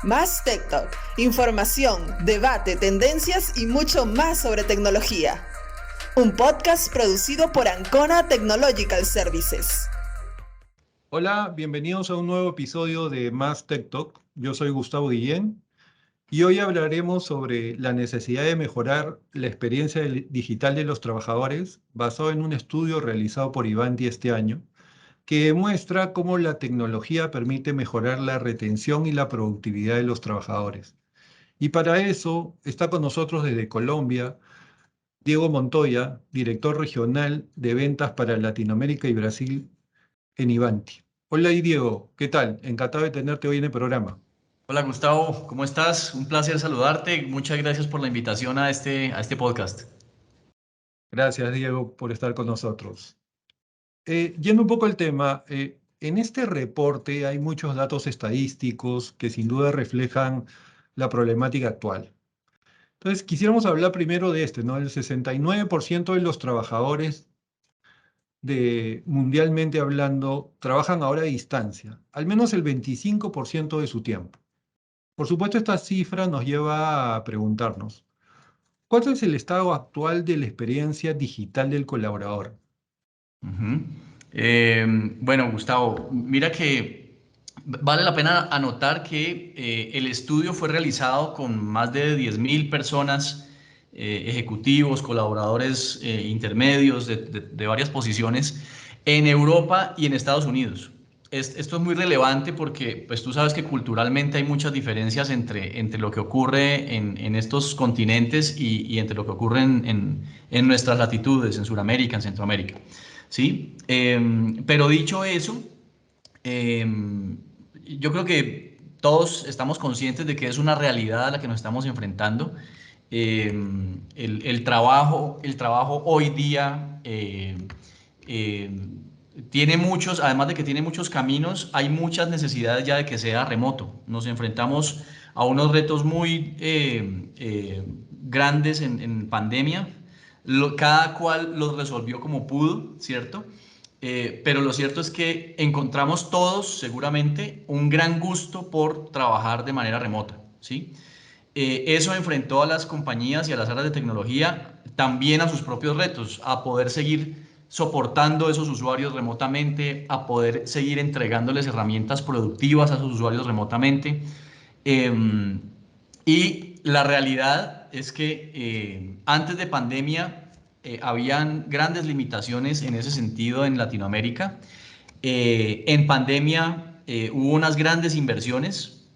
Más Tech Talk, información, debate, tendencias y mucho más sobre tecnología. Un podcast producido por Ancona Technological Services. Hola, bienvenidos a un nuevo episodio de Más Tech Talk. Yo soy Gustavo Guillén y hoy hablaremos sobre la necesidad de mejorar la experiencia digital de los trabajadores basado en un estudio realizado por Ivanti este año que demuestra cómo la tecnología permite mejorar la retención y la productividad de los trabajadores. Y para eso está con nosotros desde Colombia Diego Montoya, director regional de ventas para Latinoamérica y Brasil en Ivanti. Hola y Diego, ¿qué tal? Encantado de tenerte hoy en el programa. Hola Gustavo, ¿cómo estás? Un placer saludarte. Muchas gracias por la invitación a este podcast. Gracias, Diego, por estar con nosotros. Yendo un poco al tema, en este reporte hay muchos datos estadísticos que sin duda reflejan la problemática actual. Entonces, quisiéramos hablar primero de ¿no? El 69% de los trabajadores mundialmente hablando trabajan ahora a distancia, al menos el 25% de su tiempo. Por supuesto, esta cifra nos lleva a preguntarnos, ¿cuál es el estado actual de la experiencia digital del colaborador? Ujú. Bueno, Gustavo, mira que vale la pena anotar que el estudio fue realizado con más de 10.000 personas, ejecutivos, colaboradores intermedios de varias posiciones en Europa y en Estados Unidos. Esto es muy relevante porque pues, tú sabes que culturalmente hay muchas diferencias entre lo que ocurre en estos continentes y entre lo que ocurre en nuestras latitudes, en Sudamérica, en Centroamérica. ¿Sí? Pero dicho eso, yo creo que todos estamos conscientes de que es una realidad a la que nos estamos enfrentando. El trabajo hoy día eh, tiene muchos, además de que tiene muchos caminos, hay muchas necesidades ya de que sea remoto. Nos enfrentamos a unos retos muy grandes en pandemia. Cada cual los resolvió como pudo, ¿cierto? Pero lo cierto es que encontramos todos, seguramente, un gran gusto por trabajar de manera remota, ¿sí? Eso enfrentó a las compañías y a las áreas de tecnología también a sus propios retos, a poder seguir soportando a esos usuarios remotamente, a poder seguir entregándoles herramientas productivas a esos usuarios remotamente. Eh, y la realidad es que antes de pandemia habían grandes limitaciones en ese sentido en Latinoamérica. En pandemia hubo unas grandes inversiones,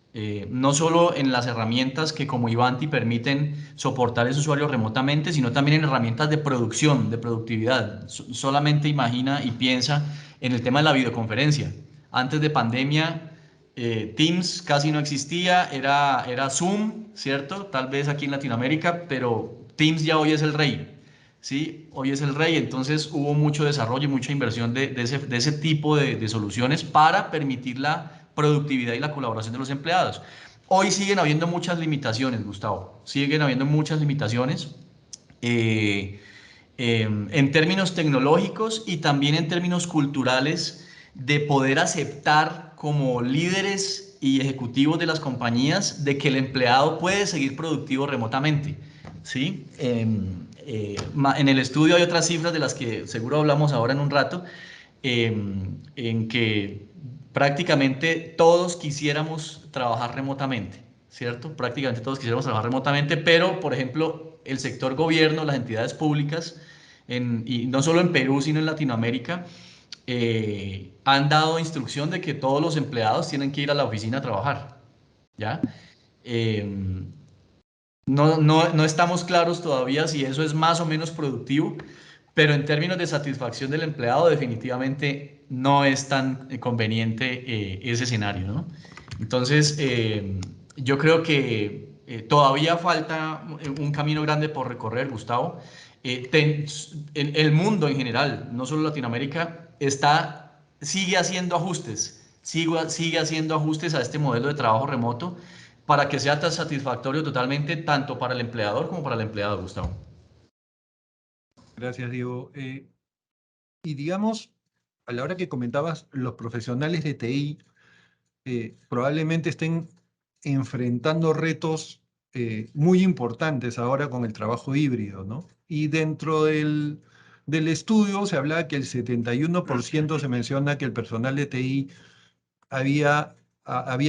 no solo en las herramientas que como Ivanti permiten soportar a ese usuario remotamente, sino también en herramientas de producción, de productividad. Solamente imagina y piensa en el tema de la videoconferencia. Antes de pandemia, Teams casi no existía, era Zoom, ¿cierto? Tal vez aquí en Latinoamérica, pero Teams ya hoy es el rey. ¿Sí? Hoy es el rey, entonces hubo mucho desarrollo y mucha inversión de ese tipo de soluciones para permitir la productividad y la colaboración de los empleados. Hoy siguen habiendo muchas limitaciones, Gustavo, siguen habiendo muchas limitaciones eh, en términos tecnológicos y también en términos culturales de poder aceptar como líderes y ejecutivos de las compañías de que el empleado puede seguir productivo remotamente. ¿Sí? En el estudio hay otras cifras de las que seguro hablamos ahora en un rato, en que prácticamente todos quisiéramos trabajar remotamente, ¿cierto? Prácticamente todos quisiéramos trabajar remotamente, pero, por ejemplo, el sector gobierno, las entidades públicas, y no solo en Perú, sino en Latinoamérica, han dado instrucción de que todos los empleados tienen que ir a la oficina a trabajar, ¿ya? Eh, no estamos claros todavía si eso es más o menos productivo, pero en términos de satisfacción del empleado definitivamente no es tan conveniente ese escenario, ¿no? Entonces, yo creo que todavía falta un camino grande por recorrer, Gustavo. El mundo en general, no solo Latinoamérica, sigue haciendo ajustes, sigue haciendo ajustes a este modelo de trabajo remoto para que sea tan satisfactorio totalmente tanto para el empleador como para el empleado, Gustavo. Gracias, Diego. Y digamos, a la hora que comentabas, los profesionales de TI probablemente estén enfrentando retos muy importantes ahora con el trabajo híbrido, ¿no? Y dentro del estudio se hablaba que el 71% se menciona que el personal de TI había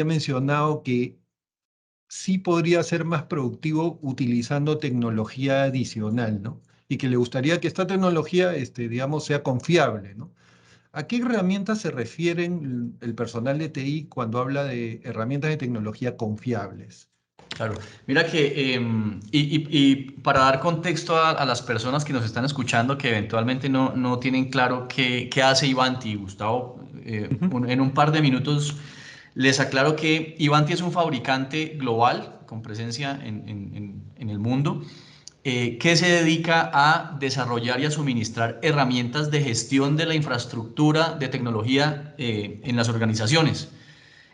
mencionado que sí podría ser más productivo utilizando tecnología adicional, ¿no? Y que le gustaría que esta tecnología, digamos, sea confiable, ¿no? ¿A qué herramientas se refieren el personal de TI cuando habla de herramientas de tecnología confiables? Claro, mira que, y para dar contexto a las personas que nos están escuchando que eventualmente no tienen claro qué hace Ivanti, Gustavo, Ujú. en un par de minutos les aclaro que Ivanti es un fabricante global con presencia en el mundo que se dedica a desarrollar y a suministrar herramientas de gestión de la infraestructura de tecnología en las organizaciones.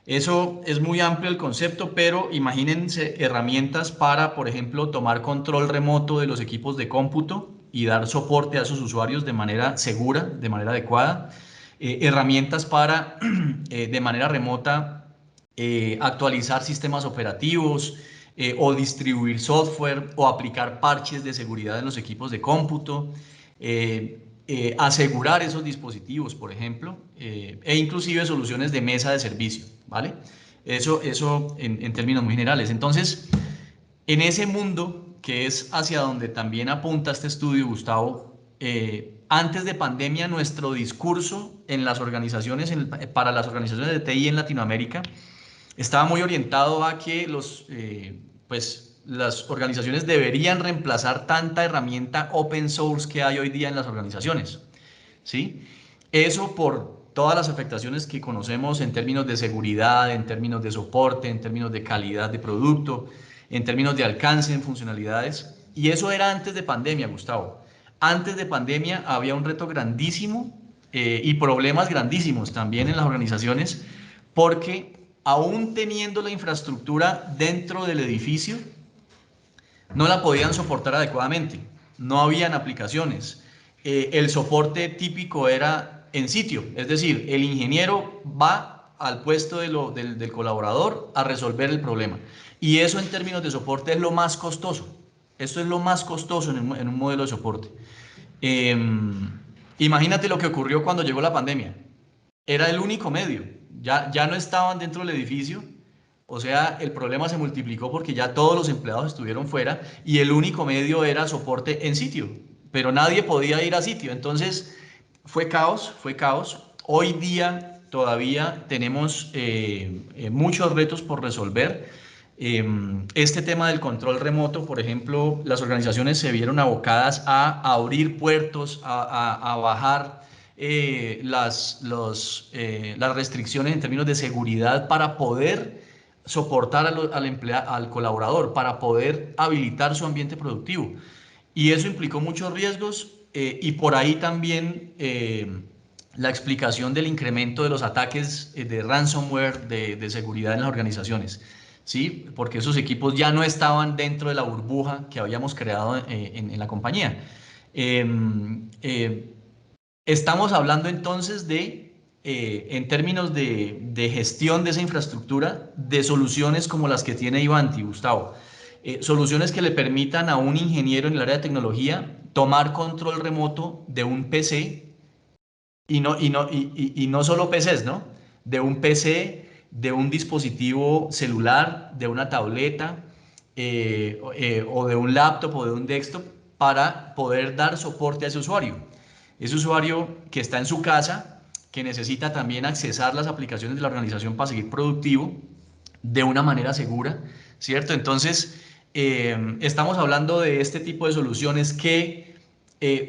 Eso es muy amplio el concepto, pero imagínense herramientas para, por ejemplo, tomar control remoto de los equipos de cómputo y dar soporte a esos usuarios de manera segura, de manera adecuada. Herramientas para, de manera remota, actualizar sistemas operativos o distribuir software o aplicar parches de seguridad en los equipos de cómputo. Asegurar esos dispositivos, por ejemplo, e inclusive soluciones de mesa de servicio, ¿vale? Eso en términos muy generales. Entonces, en ese mundo, que es hacia donde también apunta este estudio, Gustavo, antes de pandemia, nuestro discurso en las organizaciones, para las organizaciones de TI en Latinoamérica, estaba muy orientado a que pues, las organizaciones deberían reemplazar tanta herramienta open source que hay hoy día en las organizaciones, ¿sí? Eso por todas las afectaciones que conocemos en términos de seguridad, en términos de soporte, en términos de calidad de producto, en términos de alcance en funcionalidades. Y eso era antes de pandemia, Gustavo. Antes de pandemia había un reto grandísimo y problemas grandísimos también en las organizaciones porque aún teniendo la infraestructura dentro del edificio, no la podían soportar adecuadamente, no habían aplicaciones. El soporte típico era en sitio, es decir, el ingeniero va al puesto del colaborador a resolver el problema. Y eso en términos de soporte es lo más costoso. Esto es lo más costoso en un modelo de soporte. Eh, Imagínate lo que ocurrió cuando llegó la pandemia. Era el único medio. Ya no estaban dentro del edificio. O sea, el problema se multiplicó porque ya todos los empleados estuvieron fuera y el único medio era soporte en sitio. Pero nadie podía ir a sitio. Entonces, fue caos, fue caos. Hoy día todavía tenemos muchos retos por resolver. Este tema del control remoto, por ejemplo, las organizaciones se vieron abocadas a abrir puertos, a bajar las restricciones en términos de seguridad para poder soportar al colaborador, para poder habilitar su ambiente productivo. Y eso implicó muchos riesgos y por ahí también la explicación del incremento de los ataques de ransomware de seguridad en las organizaciones. ¿Sí? Porque esos equipos ya no estaban dentro de la burbuja que habíamos creado en la compañía. Eh, eh, Estamos hablando entonces en términos de gestión de esa infraestructura, de soluciones como las que tiene Ivanti, Gustavo. Soluciones que le permitan a un ingeniero en el área de tecnología tomar control remoto de un PC y no solo PCs, ¿no? De un PC, de un dispositivo celular, de una tableta o de un laptop o de un desktop para poder dar soporte a ese usuario. Ese usuario que está en su casa, que necesita también accesar las aplicaciones de la organización para seguir productivo de una manera segura, ¿cierto? Entonces, estamos hablando de este tipo de soluciones que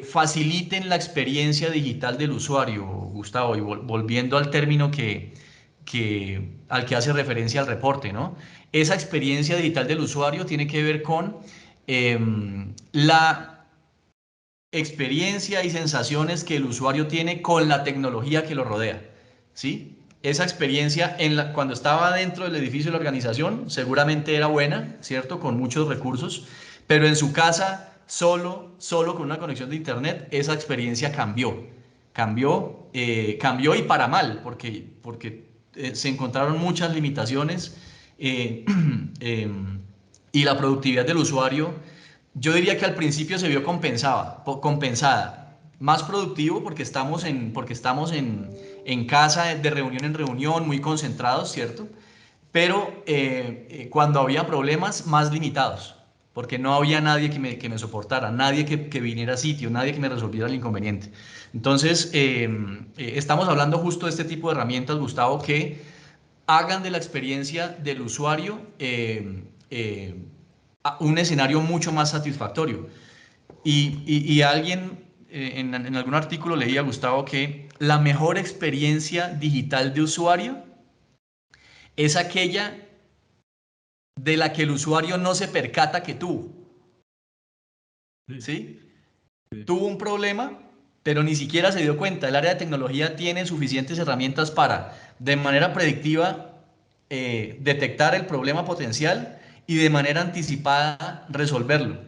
faciliten la experiencia digital del usuario, Gustavo, y volviendo al término al que hace referencia al reporte, ¿no? Esa experiencia digital del usuario tiene que ver con la experiencia y sensaciones que el usuario tiene con la tecnología que lo rodea, ¿sí? Esa experiencia cuando estaba dentro del edificio de la organización seguramente era buena, ¿cierto? Con muchos recursos, pero en su casa, solo con una conexión de internet, esa experiencia cambió y para mal, porque se encontraron muchas limitaciones eh, y la productividad del usuario, yo diría que al principio se vio compensada. Más productivo porque estamos en casa, de reunión en reunión, muy concentrados, ¿cierto? Pero cuando había problemas, más limitados, porque no había nadie que me soportara, nadie que viniera a sitio, nadie que me resolviera el inconveniente. Entonces, estamos hablando justo de este tipo de herramientas, Gustavo, que hagan de la experiencia del usuario un escenario mucho más satisfactorio. Y alguien en algún artículo leía, Gustavo, que la mejor experiencia digital de usuario es aquella de la que el usuario no se percata que tuvo. ¿Sí? Tuvo un problema, pero ni siquiera se dio cuenta. El área de tecnología tiene suficientes herramientas para, de manera predictiva, detectar el problema potencial y de manera anticipada resolverlo,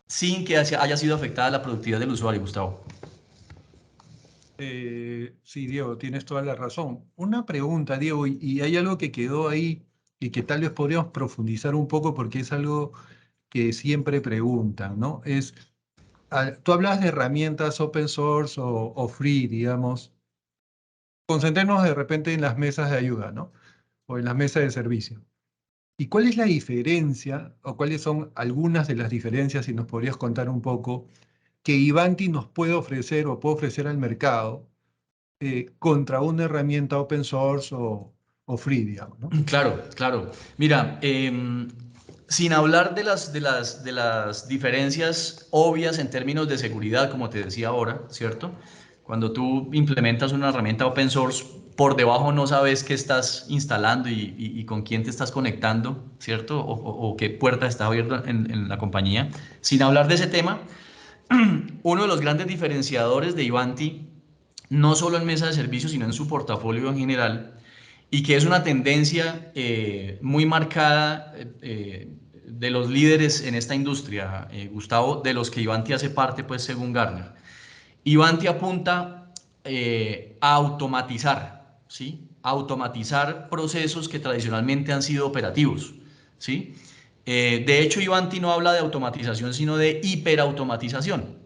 sin que haya sido afectada la productividad del usuario, Gustavo. Sí, Diego, tienes toda la razón. Una pregunta, Diego, y hay algo que quedó ahí y que tal vez podríamos profundizar un poco porque es algo que siempre preguntan, ¿no? Tú hablas de herramientas open source o free, digamos. Concentrémonos de repente en las mesas de ayuda, ¿no? O en las mesas de servicio. ¿Y cuál es la diferencia, o cuáles son algunas de las diferencias, si nos podrías contar un poco, que Ivanti nos puede ofrecer o puede ofrecer al mercado contra una herramienta open source o free, digamos, ¿no? Claro, claro. Mira, sin hablar de las diferencias obvias en términos de seguridad, como te decía ahora, ¿cierto? Cuando tú implementas una herramienta open source, por debajo no sabes qué estás instalando y con quién te estás conectando, ¿cierto? O qué puerta está abierta en la compañía. Sin hablar de ese tema, uno de los grandes diferenciadores de Ivanti, no solo en mesa de servicios, sino en su portafolio en general, y que es una tendencia muy marcada de los líderes en esta industria, Gustavo, de los que Ivanti hace parte, pues según Gartner. Ivanti apunta a automatizar, ¿sí? Automatizar procesos que tradicionalmente han sido operativos, ¿sí? De hecho, Ivanti no habla de automatización, sino de hiperautomatización.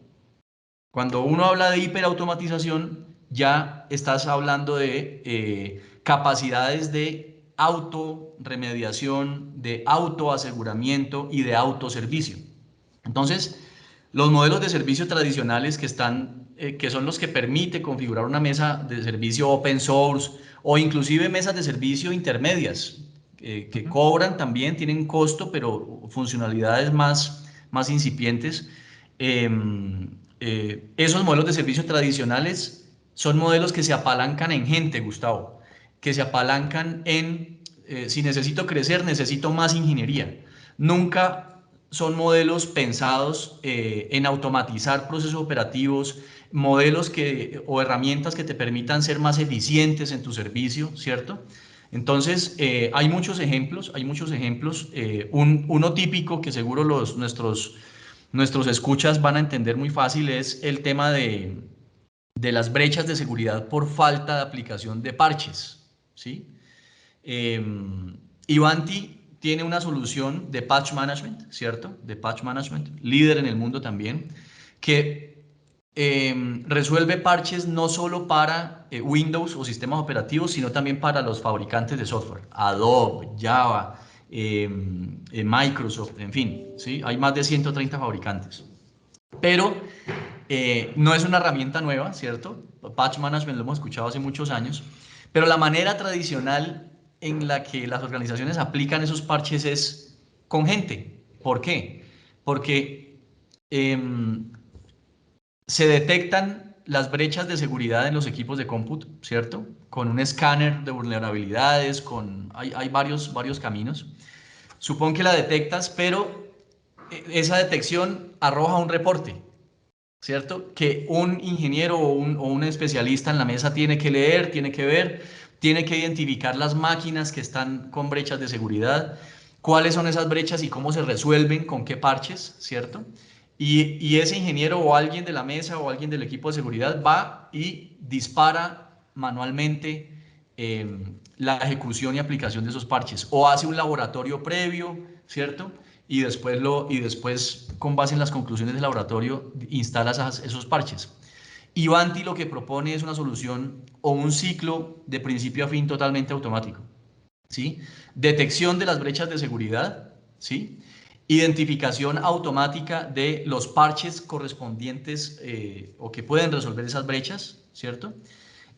Cuando uno habla de hiperautomatización, ya estás hablando de capacidades de autorremediación, de autoaseguramiento y de autoservicio. Entonces, los modelos de servicio tradicionales que son los que permite configurar una mesa de servicio open source o inclusive mesas de servicio intermedias, que cobran también, tienen costo, pero funcionalidades más incipientes. Esos modelos de servicio tradicionales son modelos que se apalancan en gente, Gustavo, que se apalancan si necesito crecer, necesito más ingeniería. Nunca son modelos pensados en automatizar procesos operativos, o herramientas que te permitan ser más eficientes en tu servicio, ¿cierto? Entonces, hay muchos ejemplos, uno típico que seguro nuestros escuchas van a entender muy fácil es el tema de las brechas de seguridad por falta de aplicación de parches, ¿sí? Eh, Ivanti tiene una solución de patch management, ¿cierto? De patch management, líder en el mundo también, que resuelve parches no solo para Windows o sistemas operativos, sino también para los fabricantes de software, Adobe, Java, Microsoft, en fin, ¿sí? Hay más de 130 fabricantes. Pero no es una herramienta nueva, ¿cierto? Patch management lo hemos escuchado hace muchos años, pero la manera tradicional en la que las organizaciones aplican esos parches es con gente. ¿Por qué? Porque se detectan las brechas de seguridad en los equipos de cómputo, ¿cierto? Con un escáner de vulnerabilidades, hay varios caminos. Supón que la detectas, pero esa detección arroja un reporte, ¿cierto? Que un ingeniero o un especialista en la mesa tiene que leer, tiene que ver, tiene que identificar las máquinas que están con brechas de seguridad, cuáles son esas brechas y cómo se resuelven, con qué parches, ¿cierto? Y ese ingeniero o alguien de la mesa o alguien del equipo de seguridad va y dispara manualmente la ejecución y aplicación de esos parches. O hace un laboratorio previo, ¿cierto? Y después, con base en las conclusiones del laboratorio, instala esos parches. Ivanti lo que propone es una solución o un ciclo de principio a fin totalmente automático, ¿sí? Detección de las brechas de seguridad, ¿sí? Identificación automática de los parches correspondientes o que pueden resolver esas brechas, ¿cierto?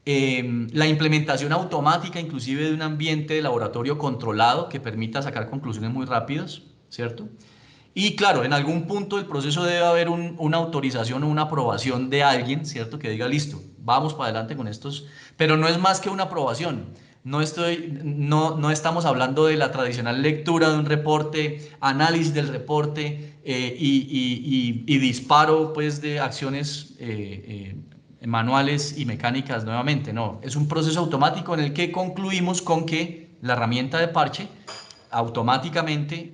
La implementación automática inclusive de un ambiente de laboratorio controlado que permita sacar conclusiones muy rápidas, ¿cierto? Y claro, en algún punto del proceso debe haber una autorización o una aprobación de alguien, ¿cierto? Que diga, listo, vamos para adelante con estos, pero no es más que una aprobación. No estamos hablando de la tradicional lectura de un reporte, análisis del reporte y disparo pues, de acciones manuales y mecánicas nuevamente. No, es un proceso automático en el que concluimos con que la herramienta de parche automáticamente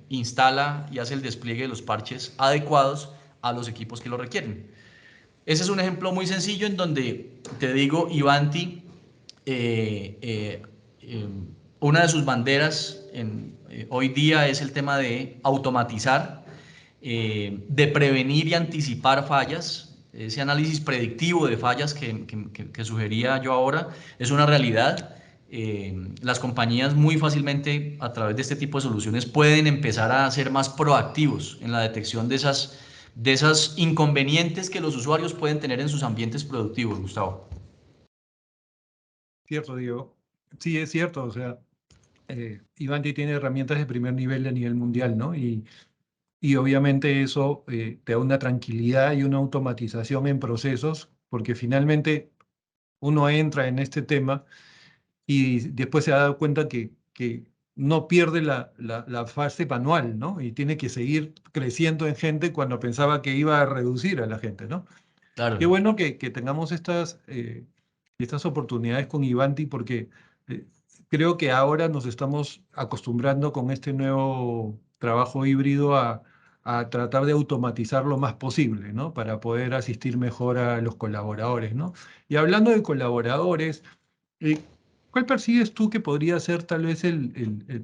instala y hace el despliegue de los parches adecuados a los equipos que lo requieren. Ese es un ejemplo muy sencillo en donde te digo, Ivanti, una de sus banderas hoy día es el tema de automatizar, de prevenir y anticipar fallas. Ese análisis predictivo de fallas que sugería yo ahora es una realidad. Las compañías muy fácilmente a través de este tipo de soluciones pueden empezar a ser más proactivos en la detección de esas inconvenientes que los usuarios pueden tener en sus ambientes productivos, Gustavo. Cierto, Diego. Sí, es cierto. O sea, Ivanti tiene herramientas de primer nivel a nivel mundial, ¿no? Y obviamente eso te da una tranquilidad y una automatización en procesos, porque finalmente uno entra en este tema y después se ha dado cuenta que no pierde la fase manual, ¿no? Y tiene que seguir creciendo en gente cuando pensaba que iba a reducir a la gente, ¿no? Claro. Qué bueno que tengamos estas oportunidades con Ivanti porque eh, creo que ahora nos estamos acostumbrando con este nuevo trabajo híbrido a tratar de automatizar lo más posible, ¿no? Para poder asistir mejor a los colaboradores, ¿no? Y hablando de colaboradores, eh, ¿cuál percibes tú que podría ser tal vez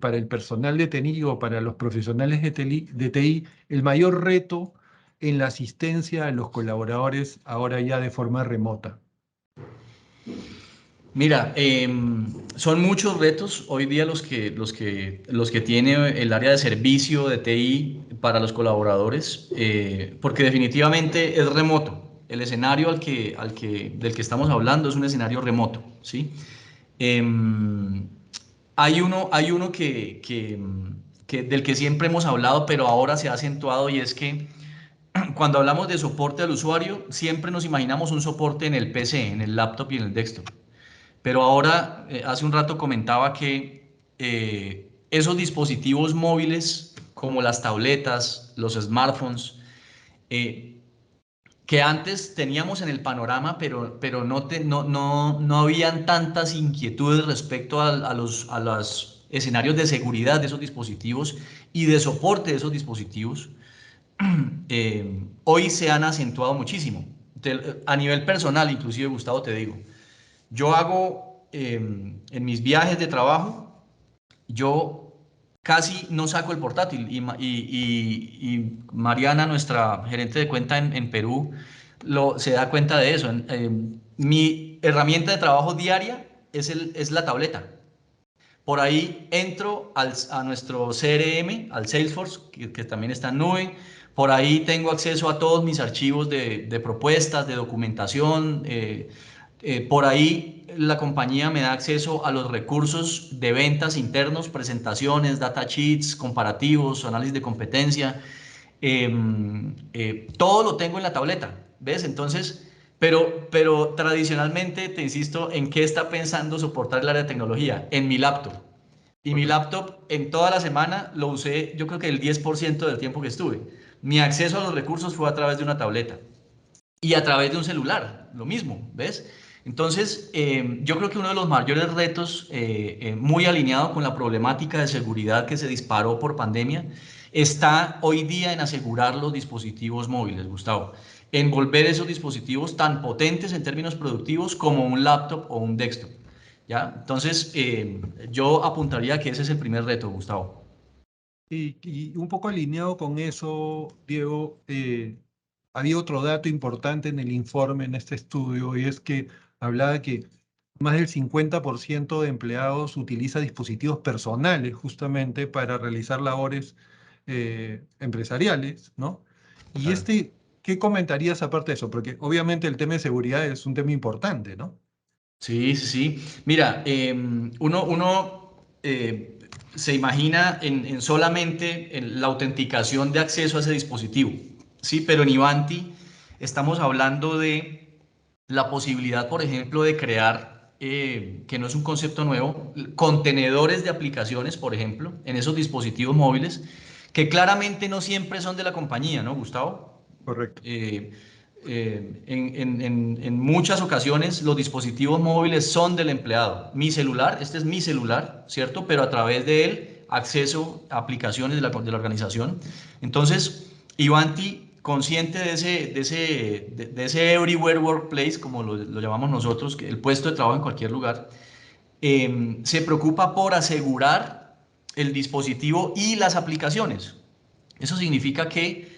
para el personal de TI o para los profesionales de TI el mayor reto en la asistencia a los colaboradores ahora ya de forma remota? Mira, son muchos retos hoy día los que tiene el área de servicio de TI para los colaboradores, porque definitivamente es remoto. El escenario del que estamos hablando es un escenario remoto, ¿sí? Em, hay uno del que siempre hemos hablado, pero ahora se ha acentuado y es que cuando hablamos de soporte al usuario, siempre nos imaginamos un soporte en el PC, en el laptop y en el desktop. Pero ahora, hace un rato comentaba que esos dispositivos móviles, como las tabletas, los smartphones, eh, que antes teníamos en el panorama, pero no habían tantas inquietudes respecto a los escenarios de seguridad de esos dispositivos y de soporte de esos dispositivos, hoy se han acentuado muchísimo. A nivel personal, inclusive, Gustavo, te digo, yo hago en mis viajes de trabajo, yo casi no saco el portátil y Mariana, nuestra gerente de cuenta en Perú, se da cuenta de eso. Mi herramienta de trabajo diaria es la tableta. Por ahí entro a nuestro CRM, al Salesforce, que también está en nube. Por ahí tengo acceso a todos mis archivos de propuestas, de documentación. Por ahí la compañía me da acceso a los recursos de ventas internos, presentaciones, data sheets, comparativos, análisis de competencia. Todo lo tengo en la tableta, ¿ves? Entonces, pero tradicionalmente, te insisto, ¿en qué está pensando soportar el área de tecnología? En mi laptop. Y mi Correcto. laptop en toda la semana lo usé, yo creo que el 10% del tiempo que estuve. Mi acceso a los recursos fue a través de una tableta y a través de un celular, lo mismo, ¿ves? Entonces, yo creo que uno de los mayores retos, muy alineado con la problemática de seguridad que se disparó por pandemia, está hoy día en asegurar los dispositivos móviles, Gustavo, en volver esos dispositivos tan potentes en términos productivos como un laptop o un desktop. ¿ya? Entonces, yo apuntaría que ese es el primer reto, Gustavo. Y un poco alineado con eso, Diego, había otro dato importante en el informe, en este estudio, y es que hablaba que más del 50% de empleados utiliza dispositivos personales justamente para realizar labores empresariales, ¿no? Y Claro. ¿qué comentarías aparte de eso? Porque obviamente el tema de seguridad es un tema importante, ¿no? Sí, sí, sí. Mira, se imagina en solamente en la autenticación de acceso a ese dispositivo, ¿sí? Pero en Ivanti estamos hablando de la posibilidad, por ejemplo, de crear, que no es un concepto nuevo, contenedores de aplicaciones, por ejemplo, en esos dispositivos móviles, que claramente no siempre son de la compañía, ¿no, Gustavo? Correcto. Eh, en muchas ocasiones los dispositivos móviles son del empleado. Mi celular, este es mi celular, ¿cierto? Pero a través de él acceso a aplicaciones de la organización. Entonces, Ivanti, consciente de ese everywhere workplace, como lo llamamos nosotros, que el puesto de trabajo en cualquier lugar, se preocupa por asegurar el dispositivo y las aplicaciones. Eso significa que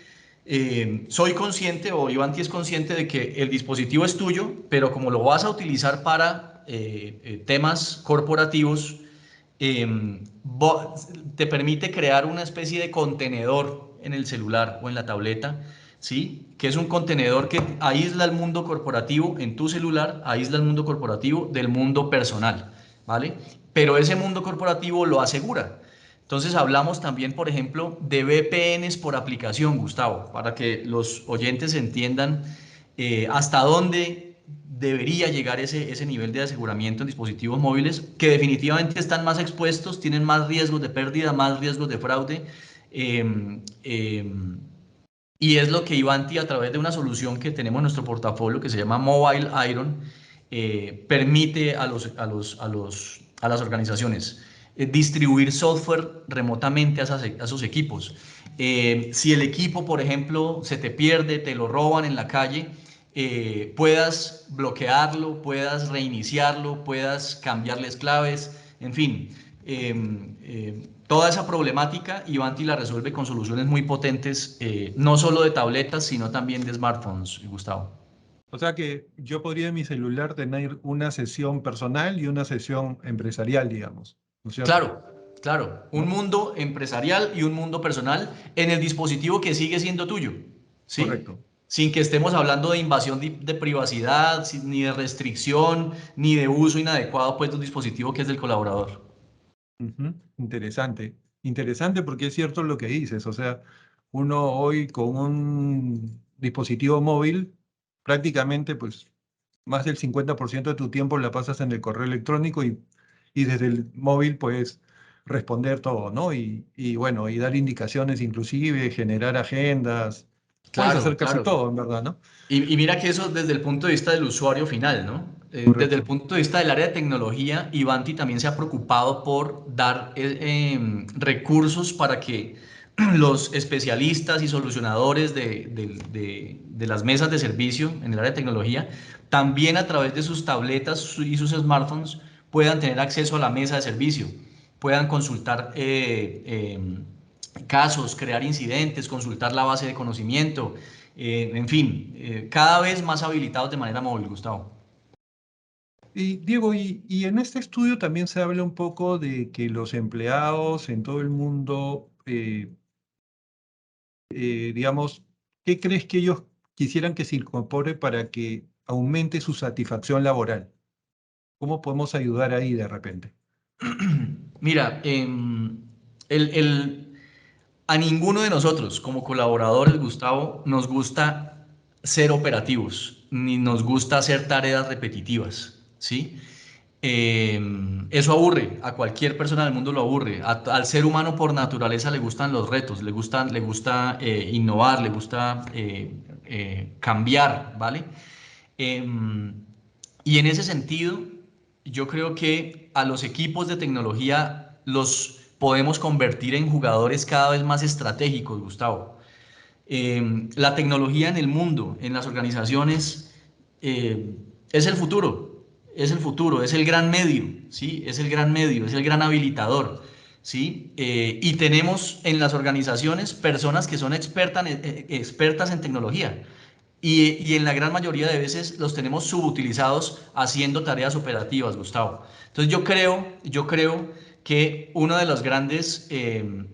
soy consciente o Ivanti es consciente de que el dispositivo es tuyo, pero como lo vas a utilizar para temas corporativos, eh, te permite crear una especie de contenedor en el celular o en la tableta, ¿sí? Que es un contenedor que aísla el mundo corporativo en tu celular, aísla el mundo corporativo del mundo personal, ¿vale? Pero ese mundo corporativo lo asegura. Entonces hablamos también, por ejemplo, de VPNs por aplicación, Gustavo, para que los oyentes entiendan hasta dónde debería llegar ese nivel de aseguramiento en dispositivos móviles, que definitivamente están más expuestos, tienen más riesgos de pérdida, más riesgos de fraude. eh, eh, y es lo que Ivanti, a través de una solución que tenemos en nuestro portafolio, que se llama Mobile Iron, permite a las organizaciones distribuir software remotamente a esos equipos. Si el equipo, por ejemplo, se te pierde, te lo roban en la calle, puedas bloquearlo, puedas reiniciarlo, puedas cambiarles claves, en fin. Toda esa problemática Ivanti la resuelve con soluciones muy potentes, no solo de tabletas, sino también de smartphones, Gustavo. O sea que yo podría en mi celular tener una sesión personal y una sesión empresarial, digamos, ¿no es cierto? Claro, claro, un ¿No? mundo empresarial y un mundo personal en el dispositivo que sigue siendo tuyo, ¿sí? Correcto. Sin que estemos hablando de invasión de privacidad, ni de restricción, ni de uso inadecuado pues, de un dispositivo que es del colaborador. Ujú. Interesante. Interesante porque es cierto lo que dices. O sea, uno hoy con un dispositivo móvil, prácticamente pues más del 50% de tu tiempo la pasas en el correo electrónico y desde el móvil puedes responder todo, ¿no? Y bueno, y dar indicaciones inclusive, generar agendas. Puedes Claro, hacer casi claro. todo, en verdad, ¿no? Y mira que eso desde el punto de vista del usuario final, ¿no? Desde el Correcto. punto de vista del área de tecnología, Ivanti también se ha preocupado por dar recursos para que los especialistas y solucionadores de las mesas de servicio en el área de tecnología, también a través de sus tabletas y sus smartphones, puedan tener acceso a la mesa de servicio, puedan consultar casos, crear incidentes, consultar la base de conocimiento, en fin, cada vez más habilitados de manera móvil, Gustavo. Y Diego, y en este estudio también se habla un poco de que los empleados en todo el mundo, digamos, ¿qué crees que ellos quisieran que se incorpore para que aumente su satisfacción laboral? ¿Cómo podemos ayudar ahí de repente? Mira, el, el, a ninguno de nosotros como colaboradores, Gustavo, nos gusta ser operativos, ni nos gusta hacer tareas repetitivas, ¿sí? Eso aburre, a cualquier persona del mundo lo aburre. Al ser humano por naturaleza le gustan los retos, le gusta innovar, le gusta cambiar, ¿vale? Em, y en ese sentido, yo creo que a los equipos de tecnología los podemos convertir en jugadores cada vez más estratégicos, Gustavo. La tecnología en el mundo, en las organizaciones, es el futuro. es el futuro, es el gran medio, ¿sí? Es el gran medio, es el gran habilitador, ¿sí? Y tenemos en las organizaciones personas que son expertas en tecnología. Y en la gran mayoría de veces los tenemos subutilizados haciendo tareas operativas, Gustavo. Entonces yo creo que una de las grandes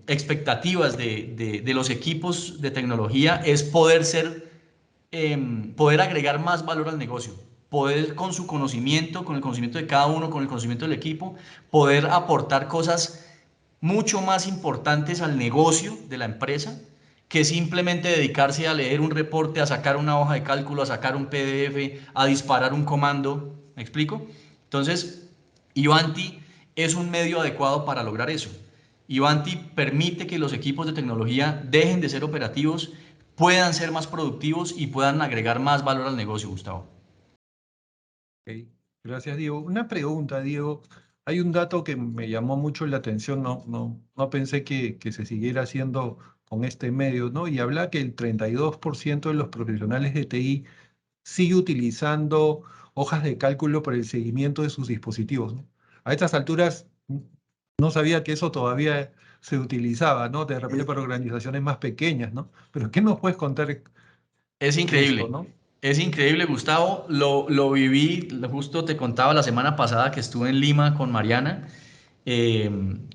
expectativas de los equipos de tecnología es poder agregar más valor al negocio, poder con su conocimiento, con el conocimiento de cada uno, con el conocimiento del equipo, poder aportar cosas mucho más importantes al negocio de la empresa que simplemente dedicarse a leer un reporte, a sacar una hoja de cálculo, a sacar un PDF, a disparar un comando. ¿Me explico? Entonces, Ivanti es un medio adecuado para lograr eso. Ivanti permite que los equipos de tecnología dejen de ser operativos, puedan ser más productivos y puedan agregar más valor al negocio, Gustavo. Ok, gracias, Diego. Una pregunta, Diego. Hay un dato que me llamó mucho la atención, no pensé que se siguiera haciendo con este medio, ¿no? Y habla que el 32% de los profesionales de TI sigue utilizando hojas de cálculo para el seguimiento de sus dispositivos, ¿no? A estas alturas no sabía que eso todavía se utilizaba, ¿no? De repente para organizaciones más pequeñas, ¿no? Pero ¿qué nos puedes contar Es de esto, increíble, ¿no? es increíble, Gustavo. Lo viví, justo te contaba la semana pasada que estuve en Lima con Mariana.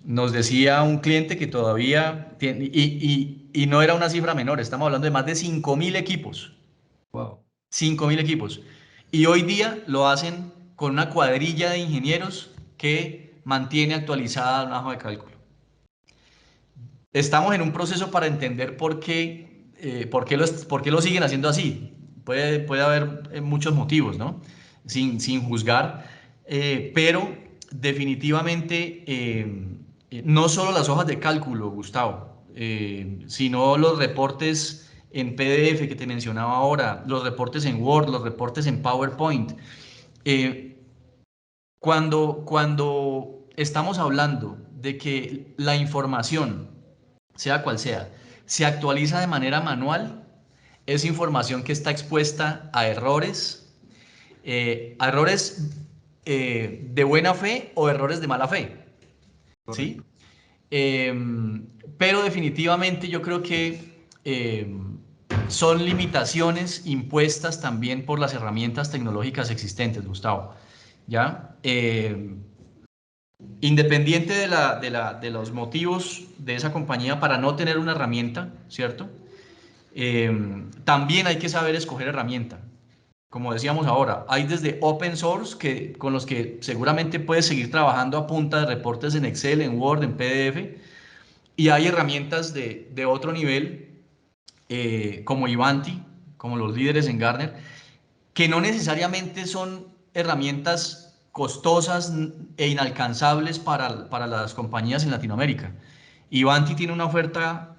Nos decía un cliente que todavía tiene, y no era una cifra menor, estamos hablando de más de 5.000 equipos, Wow. 5.000 equipos. Y hoy día lo hacen con una cuadrilla de ingenieros que mantiene actualizada una hoja de cálculo. Estamos en un proceso para entender por qué lo siguen haciendo así. Puede haber muchos motivos, ¿no? Sin juzgar, pero definitivamente no solo las hojas de cálculo, Gustavo, sino los reportes en PDF que te mencionaba ahora, los reportes en Word, los reportes en PowerPoint. Eh, cuando estamos hablando de que la información, sea cual sea, se actualiza de manera manual, es información que está expuesta a errores de buena fe o errores de mala fe, ¿sí? Correcto. Pero definitivamente yo creo que son limitaciones impuestas también por las herramientas tecnológicas existentes, Gustavo, ¿ya? Independiente de los motivos de esa compañía para no tener una herramienta, ¿cierto? También hay que saber escoger herramienta. Como decíamos ahora, hay desde open source con los que seguramente puedes seguir trabajando a punta de reportes en Excel, en Word, en PDF, y hay herramientas de otro nivel, como Ivanti, como los líderes en Gartner, que no necesariamente son herramientas costosas e inalcanzables para las compañías en Latinoamérica. Ivanti tiene una oferta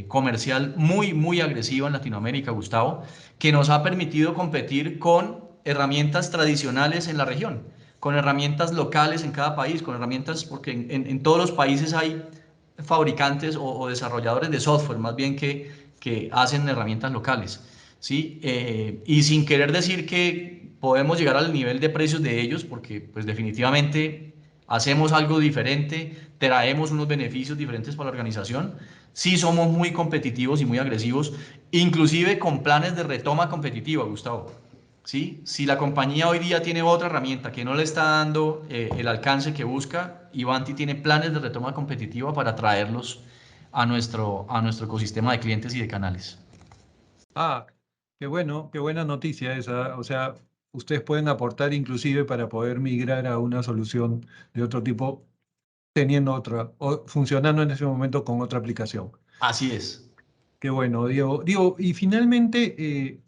comercial muy, muy agresiva en Latinoamérica, Gustavo, que nos ha permitido competir con herramientas tradicionales en la región, con herramientas locales en cada país, con herramientas, porque en todos los países hay fabricantes o desarrolladores de software, más bien que hacen herramientas locales. ¿Sí? Y sin querer decir que podemos llegar al nivel de precios de ellos, porque pues definitivamente hacemos algo diferente, traemos unos beneficios diferentes para la organización, sí somos muy competitivos y muy agresivos, inclusive con planes de retoma competitiva, Gustavo. ¿Sí? Si la compañía hoy día tiene otra herramienta que no le está dando el alcance que busca, Ivanti tiene planes de retoma competitiva para traerlos a nuestro ecosistema de clientes y de canales. Ah, qué bueno, qué buena noticia esa. O sea, ustedes pueden aportar inclusive para poder migrar a una solución de otro tipo, teniendo otra, o funcionando en ese momento con otra aplicación. Así es. Qué bueno, Diego. Diego, y finalmente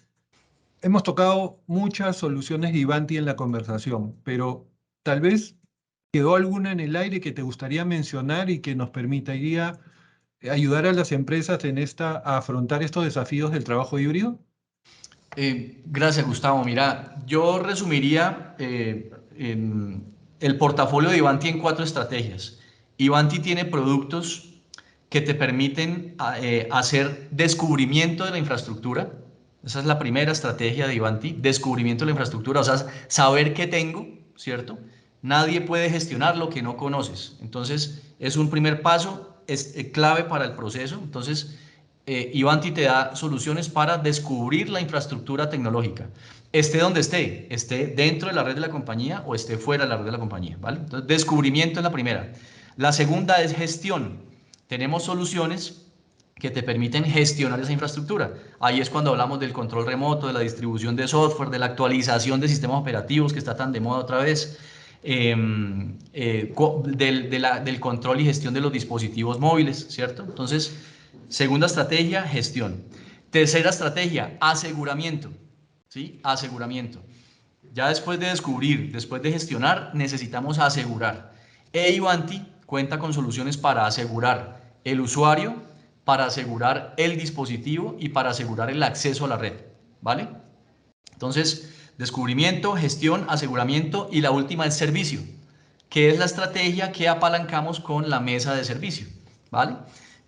hemos tocado muchas soluciones de Ivanti en la conversación, pero tal vez quedó alguna en el aire que te gustaría mencionar y que nos permitiría ayudar a las empresas a afrontar estos desafíos del trabajo híbrido. Gracias, Gustavo. Mira, yo resumiría el portafolio de Ivanti en 4 estrategias. Ivanti tiene productos que te permiten hacer descubrimiento de la infraestructura. Esa es la primera estrategia de Ivanti, descubrimiento de la infraestructura, o sea, saber qué tengo, ¿cierto? Nadie puede gestionar lo que no conoces. Entonces, es un primer paso, es clave para el proceso. Entonces, Ivanti te da soluciones para descubrir la infraestructura tecnológica. Esté donde esté dentro de la red de la compañía o esté fuera de la red de la compañía, ¿vale? Entonces, descubrimiento es la primera. La segunda es gestión. Tenemos soluciones que te permiten gestionar esa infraestructura. Ahí es cuando hablamos del control remoto, de la distribución de software, de la actualización de sistemas operativos que está tan de moda otra vez, del control y gestión de los dispositivos móviles, ¿cierto? Entonces, segunda estrategia, gestión. Tercera estrategia, aseguramiento, ¿sí? Aseguramiento. Ya después de descubrir, después de gestionar, necesitamos asegurar. Ivanti cuenta con soluciones para asegurar el usuario, para asegurar el dispositivo y para asegurar el acceso a la red, ¿vale? Entonces, descubrimiento, gestión, aseguramiento y la última es servicio, que es la estrategia que apalancamos con la mesa de servicio, ¿vale?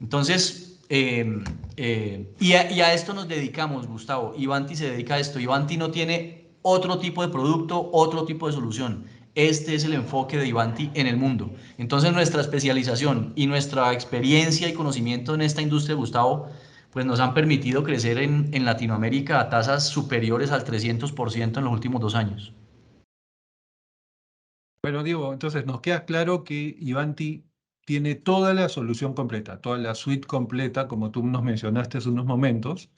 Entonces, y a esto nos dedicamos, Gustavo. Ivanti se dedica a esto. Ivanti no tiene otro tipo de producto, otro tipo de solución. Este es el enfoque de Ivanti en el mundo. Entonces, nuestra especialización y nuestra experiencia y conocimiento en esta industria, Gustavo, pues nos han permitido crecer en Latinoamérica a tasas superiores al 300% en los últimos 2 años. Bueno, Diego, entonces nos queda claro que Ivanti tiene toda la solución completa, toda la suite completa, como tú nos mencionaste hace unos momentos,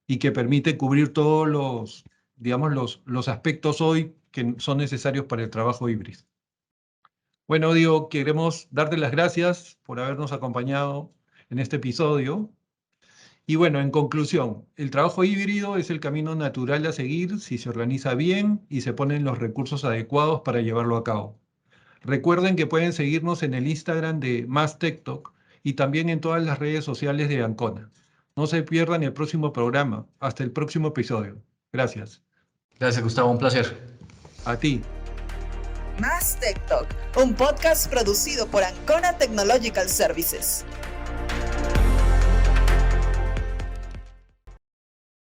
y que permite cubrir todos los, digamos, los aspectos hoy que son necesarios para el trabajo híbrido. Bueno, Diego, queremos darte las gracias por habernos acompañado en este episodio. Y bueno, en conclusión, el trabajo híbrido es el camino natural a seguir si se organiza bien y se ponen los recursos adecuados para llevarlo a cabo. Recuerden que pueden seguirnos en el Instagram de Más Tech Talk y también en todas las redes sociales de Ancona. No se pierdan el próximo programa. Hasta el próximo episodio. Gracias. Gracias, Gustavo, un placer. A ti. Más Tech Talk, un podcast producido por Ancona Technological Services.